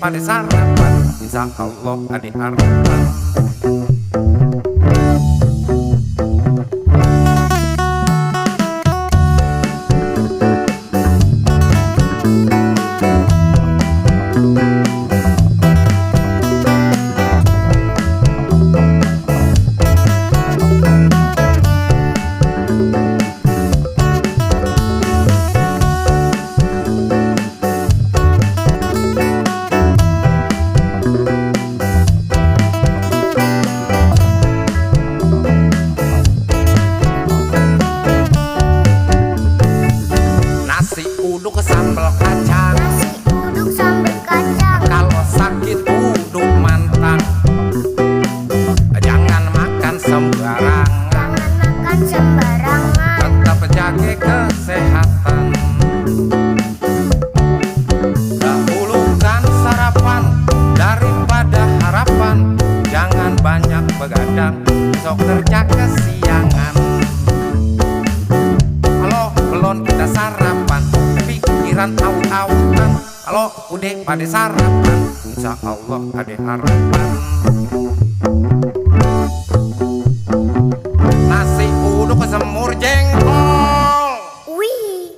pada sarapan, insya Allah ada harapan. tetap jaga kesehatan. Dahulukan sarapan daripada harapan. Jangan banyak begadang, besok kerja kesiangan. Kalau belum kita sarapan, pikiran aut-autan. Kalau udah pada sarapan, insya Allah ada harapan. Nasi uduk semur jengkol. Wih.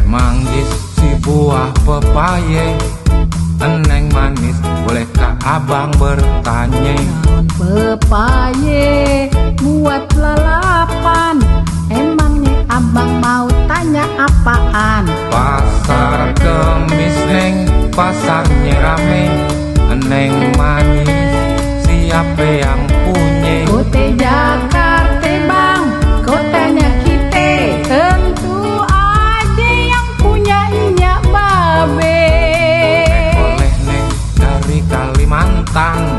Manggis si buah pepaye, eneng manis, bolehkah abang bertanya? Pepaye buat lalapan, emangnya abang mau tanya apaan? Pasar Kemis neng, pasarnya rame, eneng manis, siapa yang punya? Kote Jakarta bang, kotanya kita, tentu aja yang punya Nyak Babe. Boleh neng dari Kalimantan,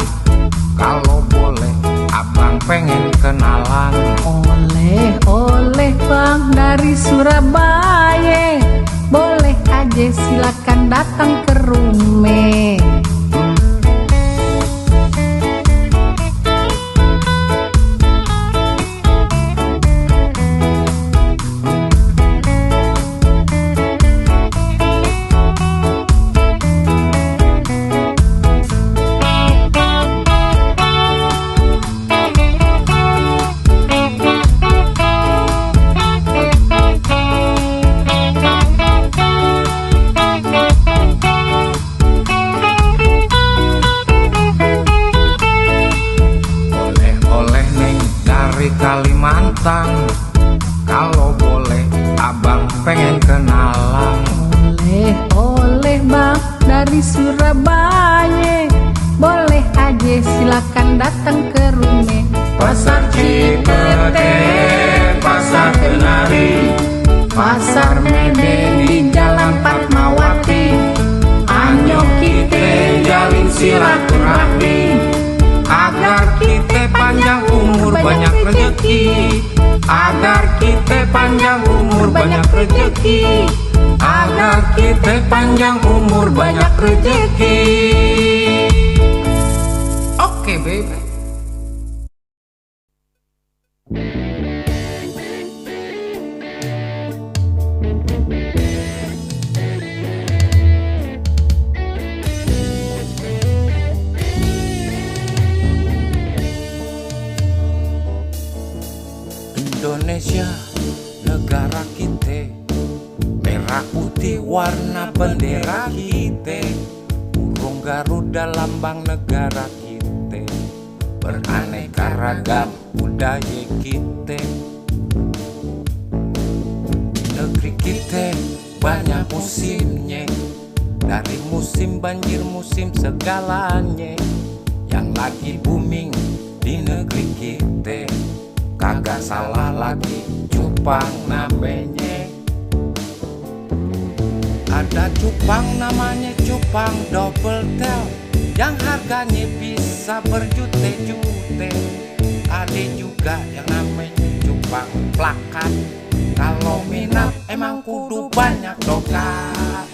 kalau boleh abang pengen kenalan. Oleh bang dari Surabaya, boleh aja silakan datang ke rumah. Kalimantan, kalau boleh abang pengen kenalan. Oleh bang dari Surabaya, boleh aja silakan datang ke rumah. Pasar Cipete, Pasar Kenari, Pasar Mede di Jalan Fatmawati, ayo kita jalin silaturahmi, agar kita panjang umur banyak rezeki, agar kita panjang umur banyak rezeki, agar kita panjang umur banyak rezeki. Oke, baby. Indonesia, negara kita, merah putih warna bendera kita, burung Garuda lambang negara kita, beraneka ragam budaya kita. Negeri kita banyak musimnya, dari musim banjir musim segalanya. Yang lagi booming di negeri kita, kagak salah lagi cupang namanya. Ada cupang namanya cupang double tail, yang harganya bisa berjuta-juta. Ada juga yang namanya cupang plakat, kalau minat emang kudu banyak dokat.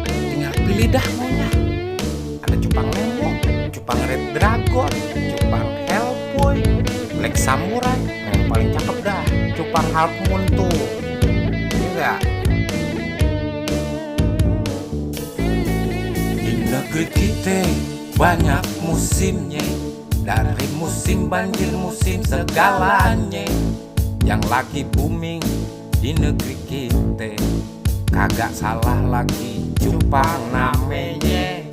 Tinggal pilih dah maunya. Ada cupang lemon, cupang red dragon, cupang hellboy, black samurai, yang paling cakep dah cupang half moon tuh. Enggak. Di negeri kita banyak musimnya, dari musim banjir musim segalanya. Yang lagi booming di negeri kita, kagak salah lagi cupang namanya.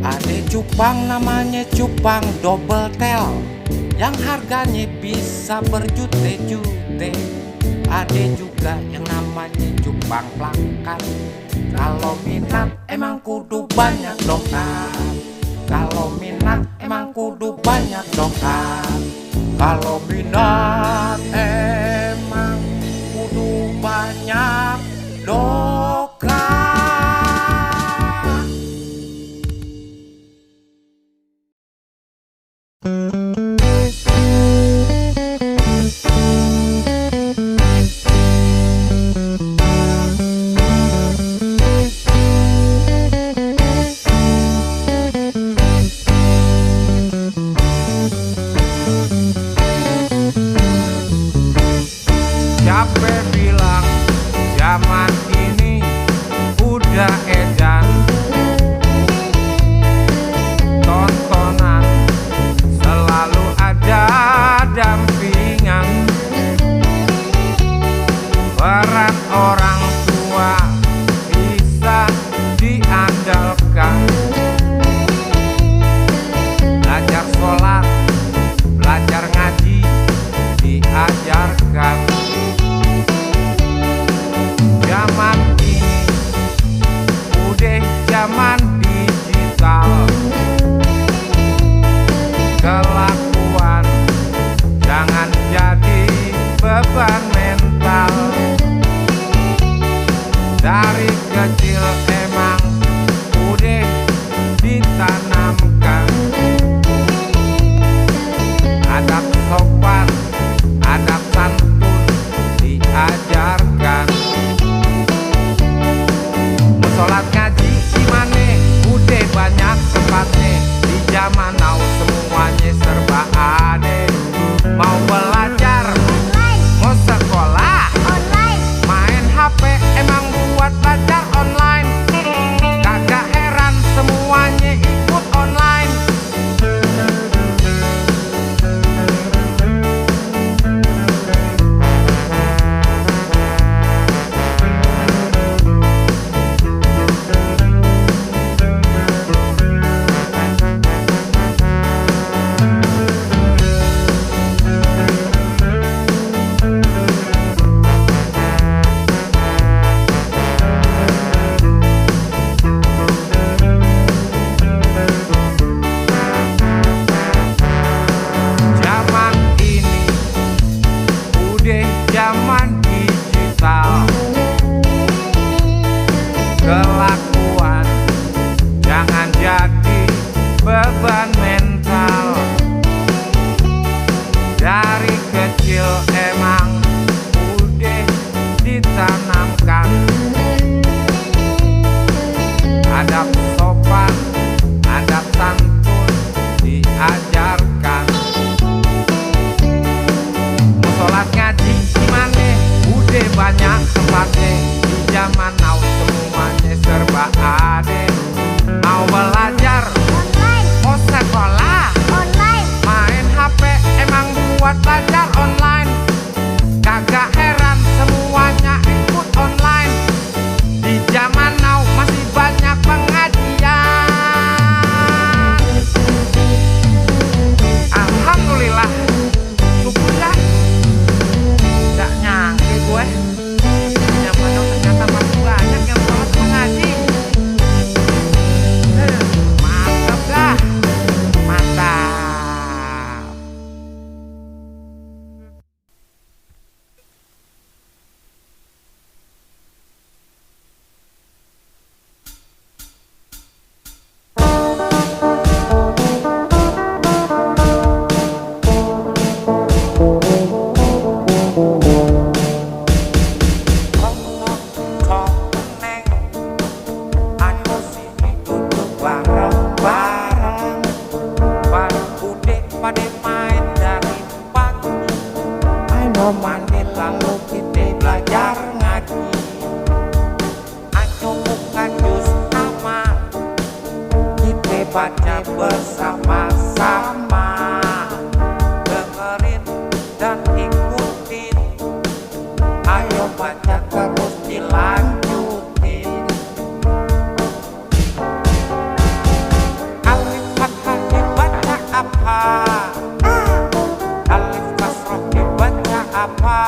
Ada cupang namanya cupang double tail, yang harganya bisa berjuta-juta. Ada juga yang namanya cupang plangkat. Kalau minat emang kudu banyak dokter. Kalau minat emang kudu banyak dokter. Kalau minat emang kudu banyak dokter. Siapa bilang zaman ini udah edan? Tontonan selalu ada dampingan. Peran orang tua bisa diandalkan. Belajar sholat, belajar ngaji diajarkan. Zaman ini udah zaman digital. Kelakuan jangan jadi beban mental. Dari kecil emang udah ditanamkan. Adab sopan, adab santun diajarkan. Sholat ngaji gimana? Udah banyak tempatnya. Di zaman now semuanya serba ada. Mau belajar online, mau sekolah online, main HP emang buat belajar online. Kagak heran semuanya ikut online. Zaman ini udah zaman digital. Kelakuan jangan jadi beban mental. Dari kecil emang udah ditanamkan. Adab sopan, adab santun diajarkan. Sholat ngaji gimana? Udah banyak tempatnya. Di zaman now semuanya serba ada. Mau belajar online, mau sekolah online, main HP emang buat belajar online. Kagak heran semuanya ikut online. Di zaman now masih banyak pengajian. Alhamdulillah, syukurlah. Gak nyangka gue zaman now ternyata masih banyak yang sholat mengaji. Mantap dah, mantap. Ayo sini duduk bareng-bareng. Baru udah pada main dari pagi. Ayo mandi lalu kita belajar ngaji. Ayo buka jus sama, kita baca bersama-sama. Dengerin dan ikutin. Ayo baca terus dilanjutin. Alif fathah dibaca apa? Alif kasroh dibaca apa?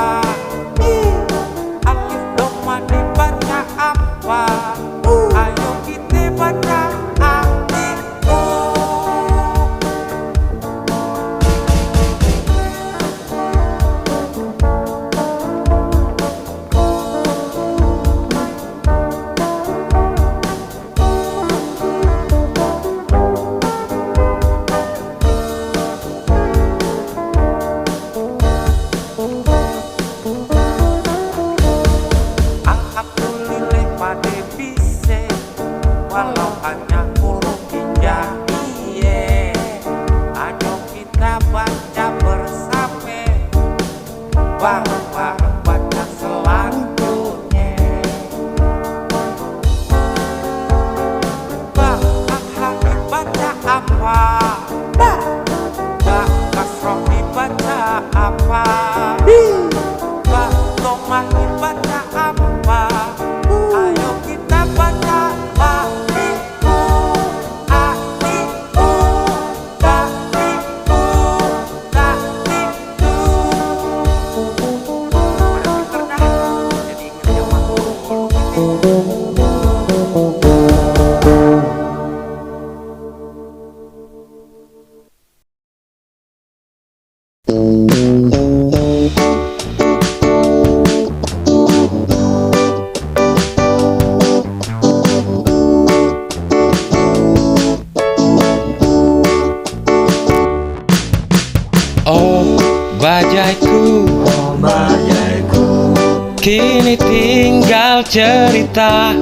bajaiku, oh bajaiku, kini tinggal cerita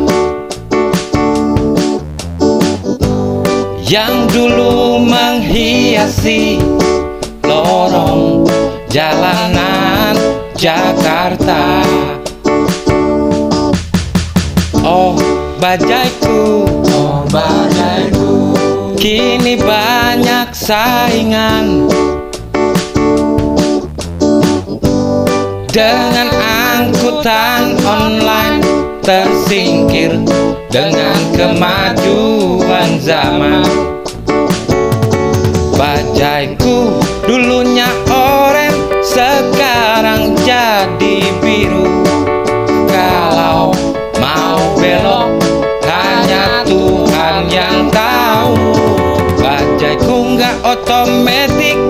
yang dulu menghiasi lorong jalanan Jakarta. Oh bajaiku, oh bajaiku, kini banyak saingan dengan angkutan online tersingkir dengan kemajuan zaman. Bajaiku dulunya oranye, sekarang jadi biru. Kalau mau belok hanya Tuhan yang tahu. Bajaiku nggak otomatis,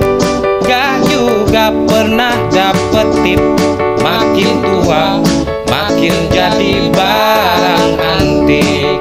gak juga pernah dapet tip. Makin tua makin jadi barang antik.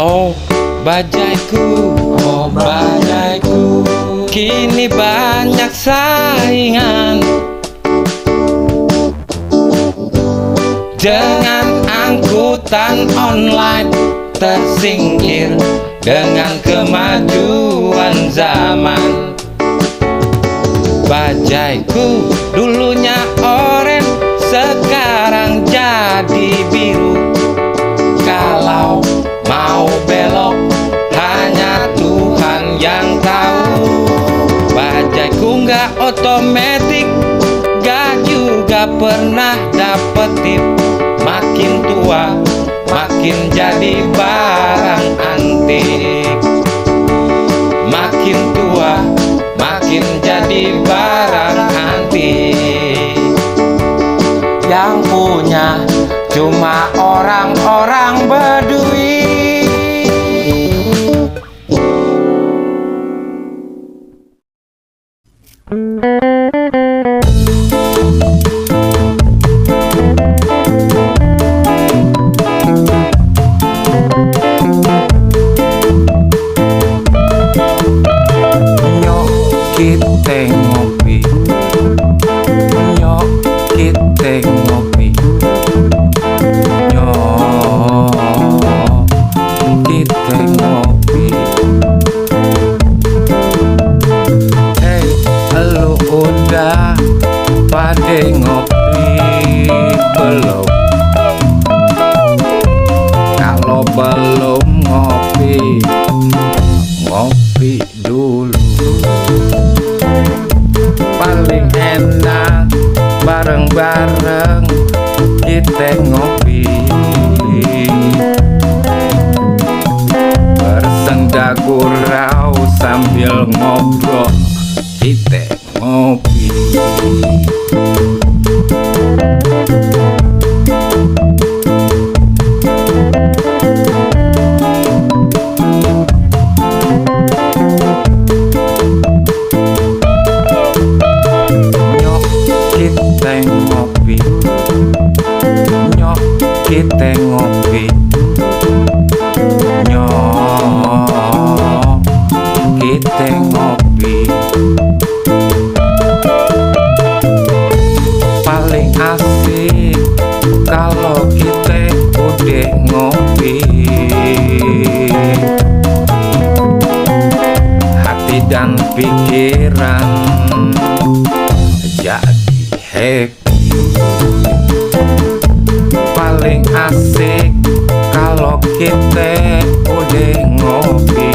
Oh bajaiku, oh bajaiku, kini banyak saingan dengan angkutan online tersingkir dengan kemajuan zaman. Bajaiku dulunya oranye, sekarang jadi biru. Kalau mau belok hanya Tuhan yang tahu. Bajaiku nggak otomatis, gak juga pernah dapet tip. Makin tua makin jadi barang antik. Makin tua makin jadi barang antik. Yang punya cuma orang-orang Baduy. Nyok kita ngopi, nyok kita ngopi, nyok kita ngopi. Hey, lu udah pada ngopi belum? Kalau belum ngopi, ngopi dulu. Paling enak bareng-bareng kita ngopi, bersenda gurau sambil ngobrol kita ngopi. Nyok kita ngopi, nyok kita ngopi, nyok kita ngopi. Paling asik kalau kita udah ngopi, hati dan pikiran jadi happy. Paling asik kalau kita udah ngopi,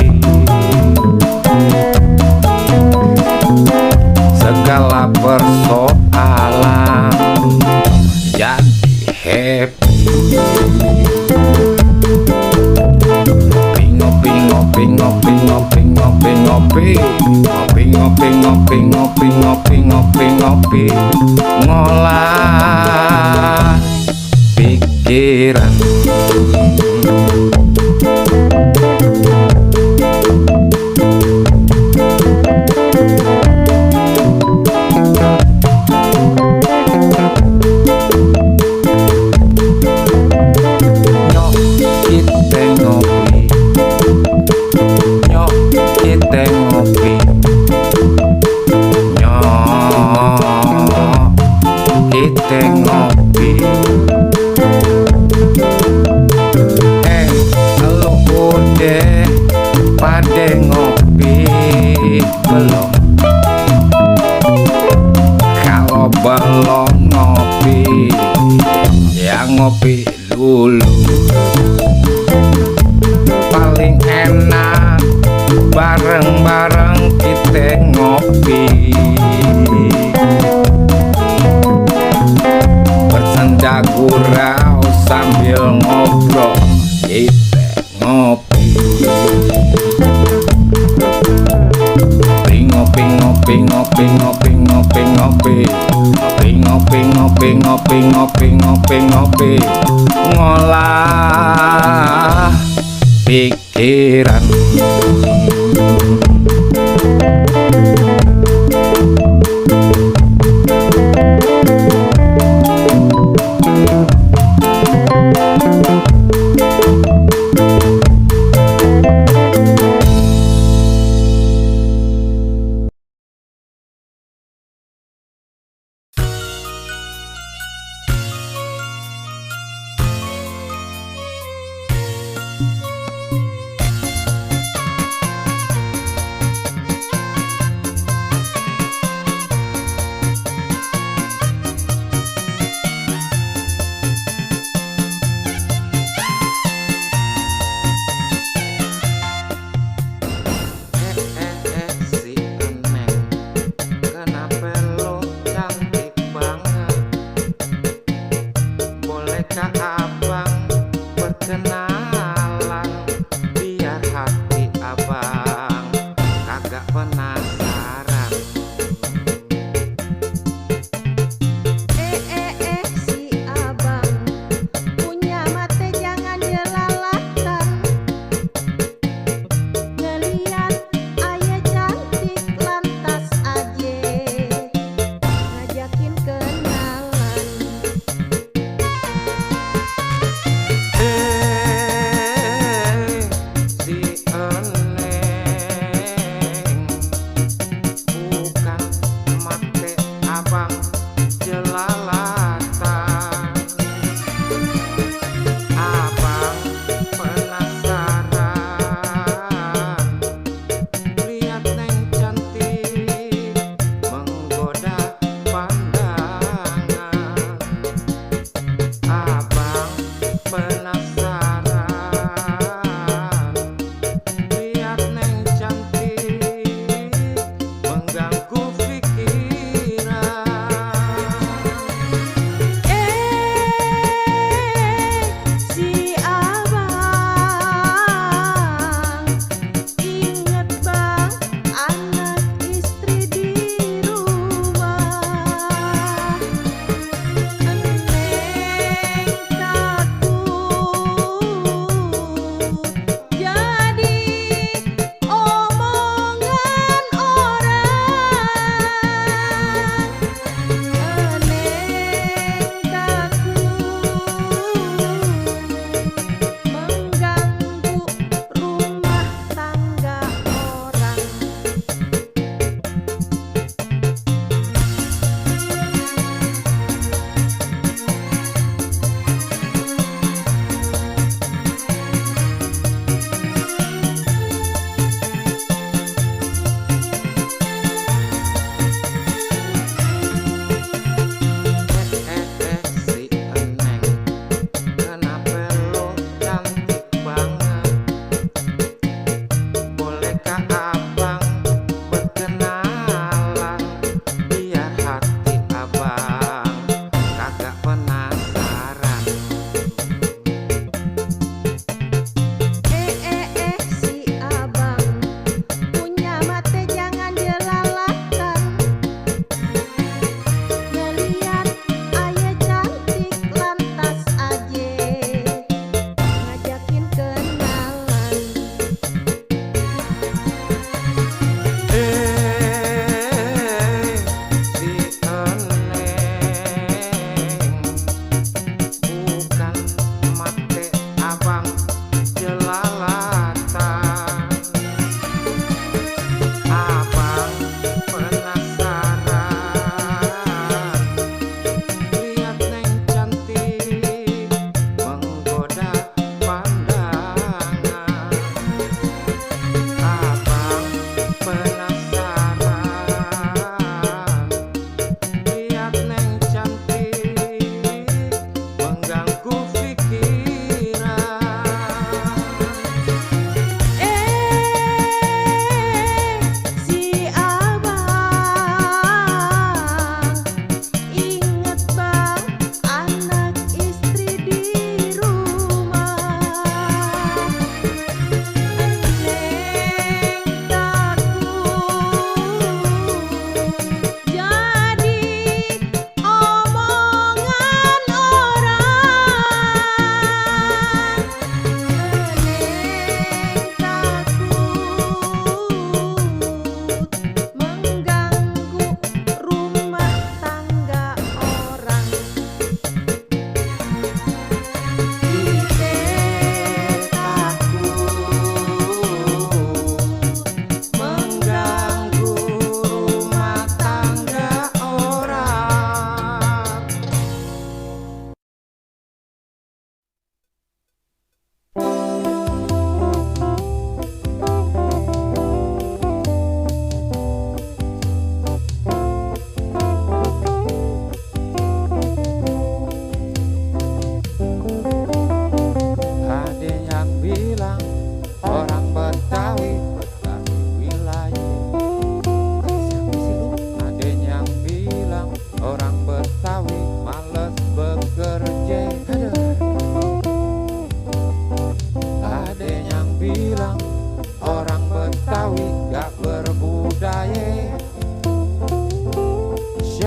segala persoalan jadi happy. Ngopi, ngopi, ngopi, ngopi, ngopi, ngopi, ngopi, ngopi ngopi ngopi ngopi ngopi ngopi ngolah pikiran. Nyok kita ngopi, nyok kita ngopi, nyok kita ngopi. Lu udah pada ngopi belum? Kalau belum ngopi, ya ngopi dulu. Paling enak bareng-bareng kita ngopi, bersenda gurau sambil ngobrol kita ngopi. Ngopi ngopi ngopi ngopi ngopi ngopi ngopi ngopi ngopi ngopi ngopi ngopi ngolah pikiran. Si Eneng, kenapa lo cantik banget? Bolehkah abang berkenalan, biar hati abang kagak penasaran. Si abang punya mata jangan jelalatan. Ngeliat ayah cantik lantas aja ngajakin kenalan. Si Eneng,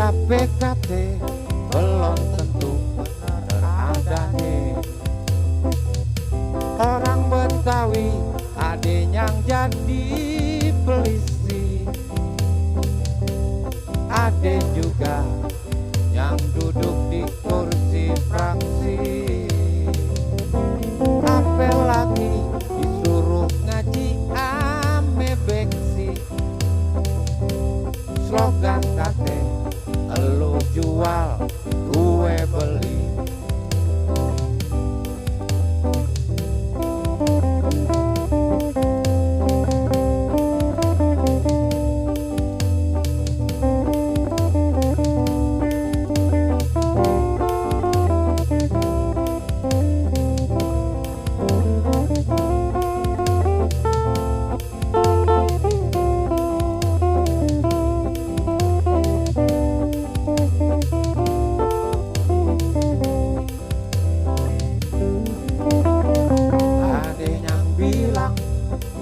Siapa kate belum tentu bener adanya. Orang Betawi ada yang jadi polisi, ada juga yang duduk di kursi fraksi. Apalagi disuruh ngaji ame beksi. Slogan kate elu jual gue beli.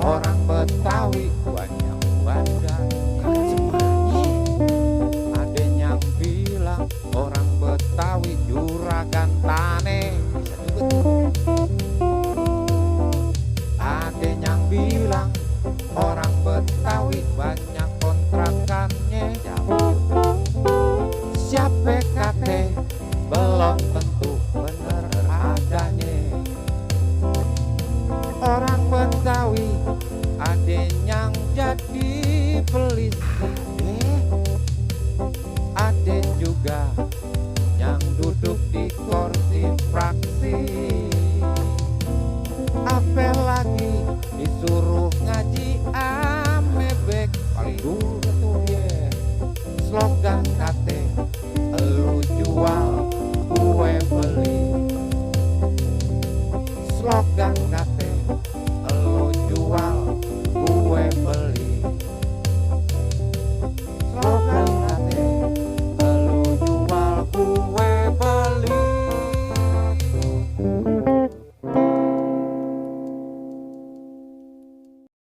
Orang Betawi banyak bandar, ya kan semuanya. Ada yang bilang orang Betawi juragan tane, bisa juga. Ada yang bilang orang Betawi banyak kontrakannya jauh. Siapa kate belum tentu bener adanya. Orang Betawi ada yang jadi polisi,